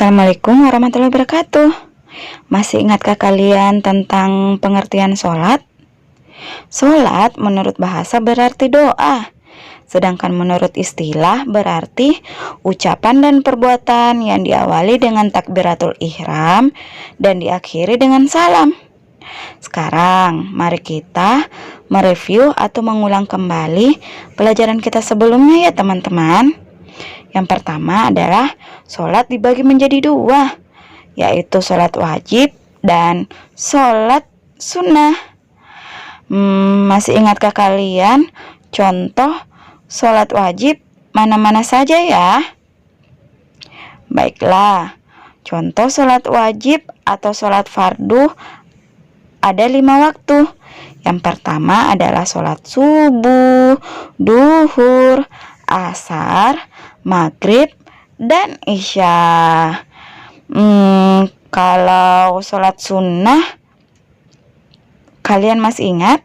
Assalamualaikum warahmatullahi wabarakatuh. Masih ingatkah kalian tentang pengertian sholat? Sholat menurut bahasa berarti doa, sedangkan menurut istilah berarti ucapan dan perbuatan yang diawali dengan takbiratul ihram dan diakhiri dengan salam. Sekarang mari kita mereview atau mengulang kembali pelajaran kita sebelumnya ya teman-teman. Yang pertama adalah sholat dibagi menjadi dua, yaitu sholat wajib dan sholat sunnah. Masih ingatkah kalian contoh sholat wajib mana-mana saja ya? Baiklah, contoh sholat wajib atau sholat fardu ada 5 waktu. Yang pertama adalah sholat subuh, duhur, asar, maghrib, dan isya. Kalau sholat sunnah, kalian masih ingat?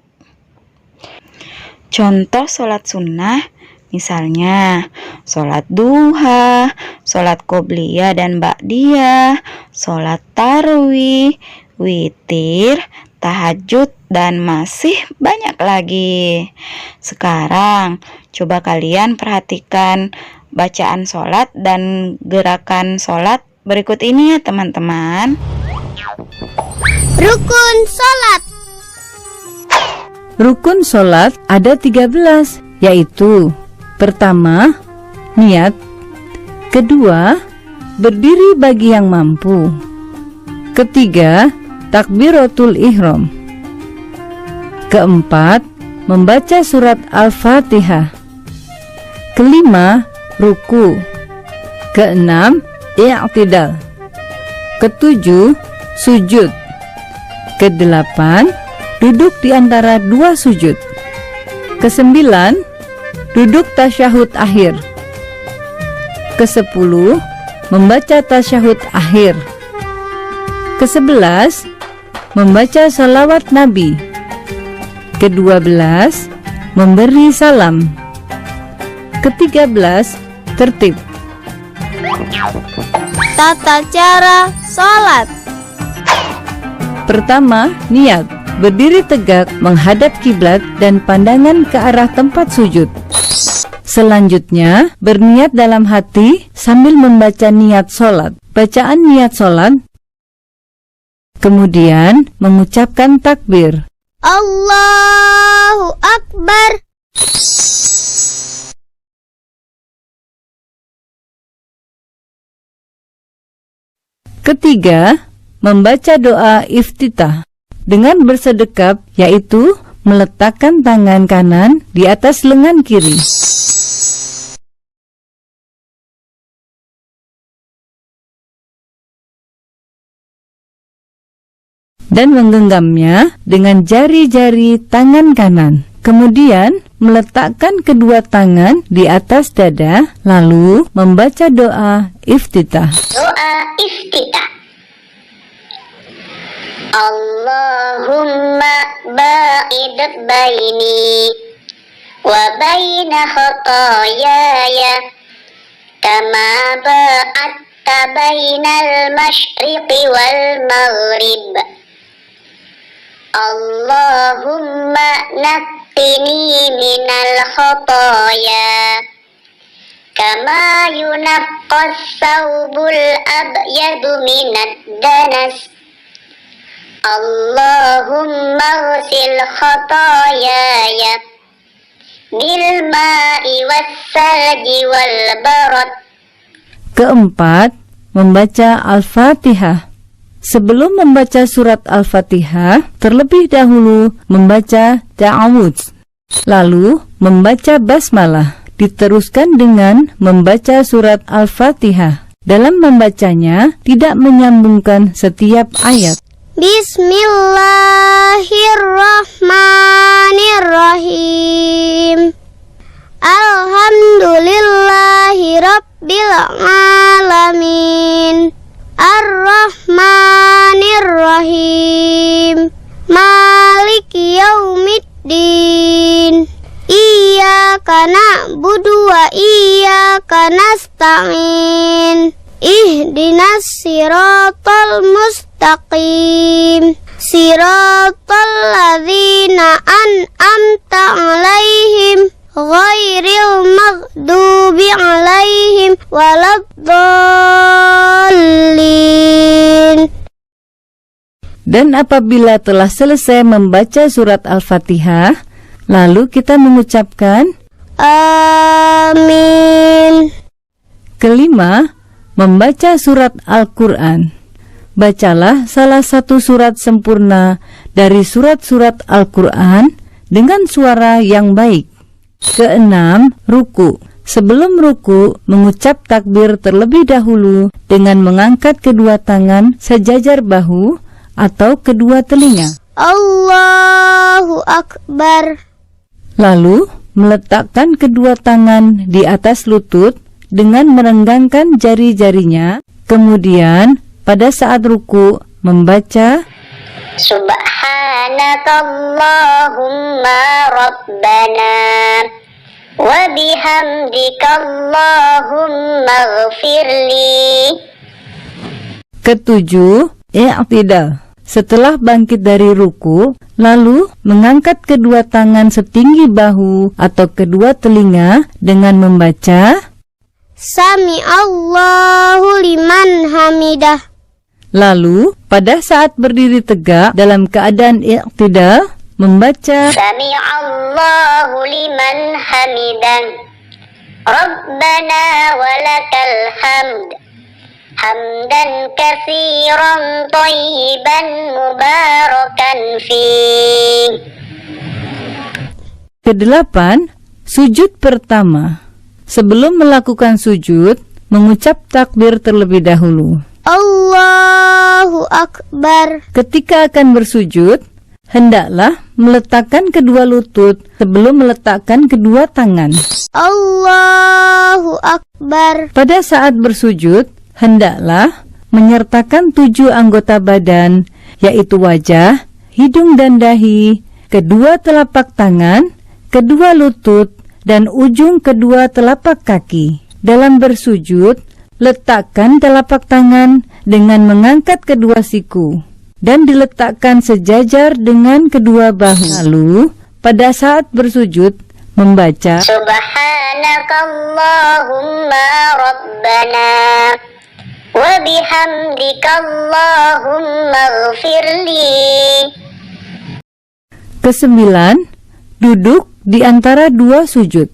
Contoh sholat sunnah, misalnya sholat duha, sholat qobliyah dan ba'diyah, sholat tarawih, witir, tahajud, dan masih banyak lagi. Sekarang coba kalian perhatikan bacaan sholat dan gerakan sholat berikut ini ya teman-teman. Rukun sholat. Rukun sholat ada 13, yaitu pertama, niat. Kedua, berdiri bagi yang mampu. Ketiga, takbiratul ihram. Keempat, membaca surat Al-Fatihah. Kelima, ruku. Keenam, i'tidal. Ketujuh, sujud. Kedelapan, duduk di antara dua sujud. Kesembilan, duduk tasyahud akhir. Kesepuluh, membaca tasyahud akhir. Ke-11, membaca salawat Nabi. Ke-12, memberi salam. Ke-13, tertib. Tata cara sholat. Pertama, niat. Berdiri tegak menghadap kiblat dan pandangan ke arah tempat sujud. Selanjutnya, berniat dalam hati sambil membaca niat sholat. Bacaan niat sholat. Kemudian, mengucapkan takbir. Allahu Akbar. Ketiga, membaca doa iftitah dengan bersedekap, yaitu meletakkan tangan kanan di atas lengan kiri. Dan menggenggamnya dengan jari-jari tangan kanan. Kemudian meletakkan kedua tangan di atas dada, lalu membaca doa iftitah. Doa iftitah. Allahumma ba'id baini wa baina khotoyaya kama ba'adta bainal masyriqi wal maghrib. Allahumma naqqini minal khotoya kama yunaqqas thawbul abyadu minad danas. Allahumma ghsil khotoyaya bil ma'i wassalji wal barad. Keempat, membaca Al-Fatihah. Sebelum membaca surat Al-Fatihah, terlebih dahulu membaca ta'awudz, lalu membaca basmalah, diteruskan dengan membaca surat Al-Fatihah. Dalam membacanya, tidak menyambungkan setiap ayat. Bismillahirrahmanirrahim. Alhamdulillahi rabbil alamin. Ar-Rahmanir-Rahim. Maliki yaumiddin. Iyyaka na'budu wa iyyaka nasta'in. Ihdinas siratal mustaqim. Siratal ladzina an'amta 'alaihim ghairil maghdubi 'alaihim waladdallin. Dan apabila telah selesai membaca surat Al-Fatihah, lalu kita mengucapkan Amin. kelima, membaca surat Al-Quran. Bacalah salah satu surat sempurna dari surat-surat Al-Quran dengan suara yang baik. Keenam, ruku. Sebelum ruku, mengucap takbir terlebih dahulu dengan mengangkat kedua tangan sejajar bahu atau kedua telinga. Allahu Akbar. Lalu, meletakkan kedua tangan di atas lutut dengan merenggangkan jari-jarinya. Kemudian, pada saat ruku, membaca Subhanakallahumma rabbana wa bihamdikallahumma ghfirli. Ketujuh, i'tidal. Setelah bangkit dari ruku, lalu mengangkat kedua tangan setinggi bahu atau kedua telinga dengan membaca Sami Allahu liman hamidah. Lalu, pada saat berdiri tegak dalam keadaan i'tidal, membaca Sami'allahu liman hamidan. Rabbana walakal hamd. Hamdan katsiran thayyiban mubarakan fih. Kedelapan, sujud pertama. Sebelum melakukan sujud, mengucap takbir terlebih dahulu. Allahu Akbar. Ketika akan bersujud, hendaklah meletakkan kedua lutut sebelum meletakkan kedua tangan. Allahu Akbar. Pada saat bersujud, hendaklah menyertakan 7 anggota badan, yaitu wajah, hidung dan dahi, kedua telapak tangan, kedua lutut, dan ujung kedua telapak kaki. Dalam bersujud, letakkan telapak tangan dengan mengangkat kedua siku dan diletakkan sejajar dengan kedua bahu. Lalu, pada saat bersujud, membaca Subhanakallahumma rabbana wa bihamdikallahumma ghfirli. Kesembilan, duduk di antara dua sujud.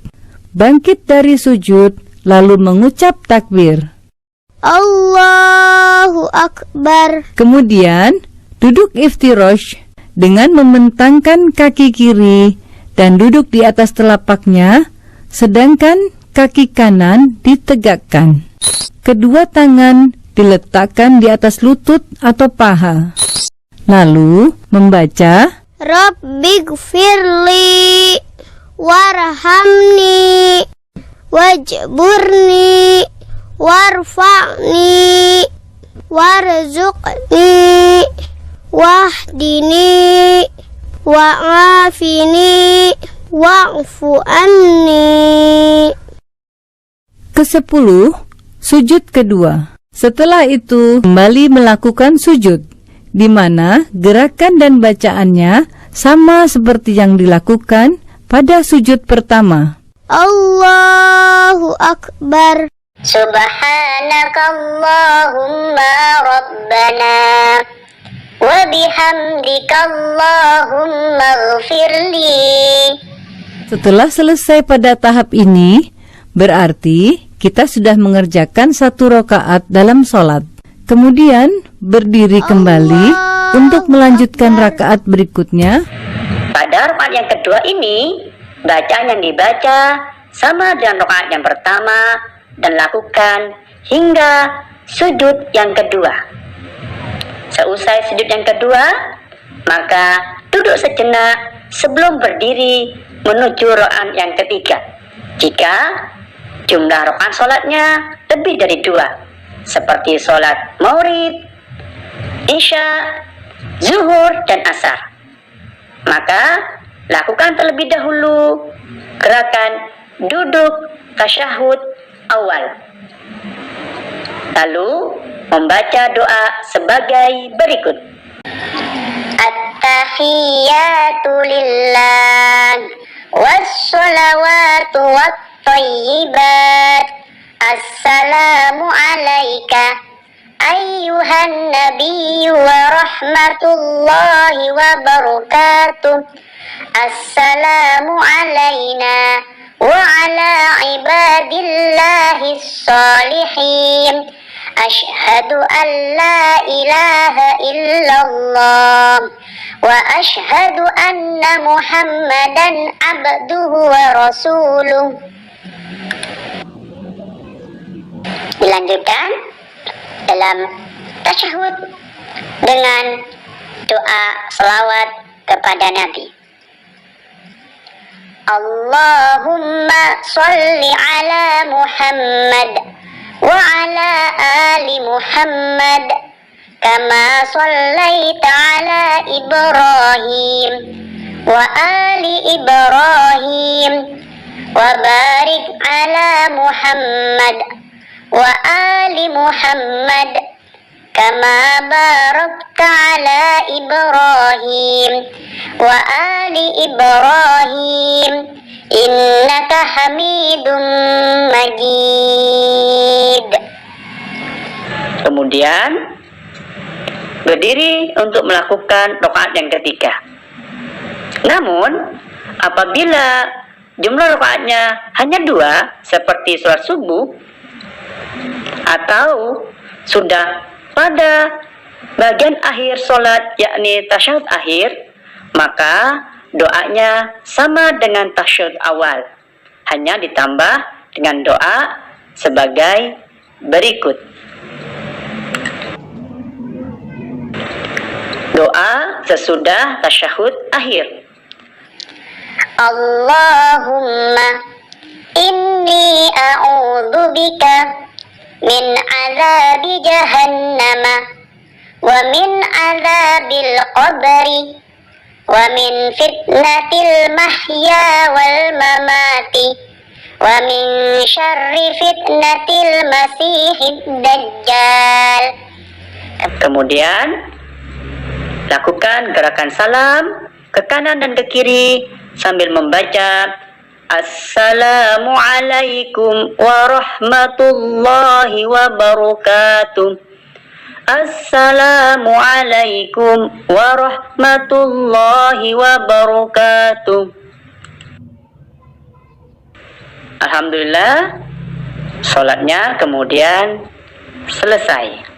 Bangkit dari sujud, lalu mengucap takbir. Allahu Akbar. Kemudian, duduk iftirosh dengan membentangkan kaki kiri dan duduk di atas telapaknya, sedangkan kaki kanan ditegakkan. Kedua tangan diletakkan di atas lutut atau paha. Lalu, membaca Rabbighfirli warhamni wajburni warfa'ni warzuqni wahdini wa'afini wa'fu anni. Kesepuluh, sujud kedua. Setelah itu, kembali melakukan sujud, di mana gerakan dan bacaannya sama seperti yang dilakukan pada sujud pertama. Allahu Akbar. Subhanakallahumma rabbana wa bihamdikallahumma ghfirli. Setelah selesai pada tahap ini, berarti kita sudah mengerjakan 1 rakaat dalam sholat. Kemudian berdiri kembali untuk melanjutkan rakaat berikutnya. Pada rakaat yang kedua ini, bacaan yang dibaca sama dengan rakaat yang pertama dan lakukan hingga sujud yang kedua. Seusai sujud yang kedua, maka duduk sejenak sebelum berdiri menuju rakaat yang ketiga. Jika jumlah rakaat sholatnya lebih dari 2, seperti sholat Maghrib, Isya, Zuhur, dan Asar, maka lakukan terlebih dahulu gerakan duduk tasyahud awal. Lalu membaca doa sebagai berikut. At-tahiyyatu lillah was-salawatu wat-thayyibat. Assalamu alayka ayyuhan nabiyyu wa rahmatullahi wa barakatuh. Assalamu alayna wa ala ibadillahis salihin. Ashhadu an la ilaha illallah wa ashhadu anna Muhammadan abduhu wa rasuluh. Dilanjutkan dalam tasyahud dengan doa selawat kepada Nabi. Allahumma sholli ala Muhammad wa ala ali Muhammad kama shallaita ala Ibrahim wa ali Ibrahim wa barik ala Muhammad wa ali Muhammad kama barakta ala Ibrahim wa ali Ibrahim innaka Hamidum Majid. Kemudian berdiri untuk melakukan rakaat yang ketiga. Namun apabila jumlah rakaatnya hanya 2 seperti sholat subuh, atau sudah pada bagian akhir sholat yakni tasyahud akhir, maka doanya sama dengan tasyahud awal, hanya ditambah dengan doa sebagai berikut. Doa sesudah tasyahud akhir. Allahumma inni a'udzubika min azabi jahannama wa min azabil qabri wa min fitnatil mahya wal mamati wa min syarri fitnatil masihid dajjal. Kemudian lakukan gerakan salam ke kanan dan ke kiri sambil membaca Assalamu alaikum warahmatullahi wabarakatuh. Assalamu alaikum warahmatullahi wabarakatuh. Alhamdulillah, sholatnya kemudian selesai.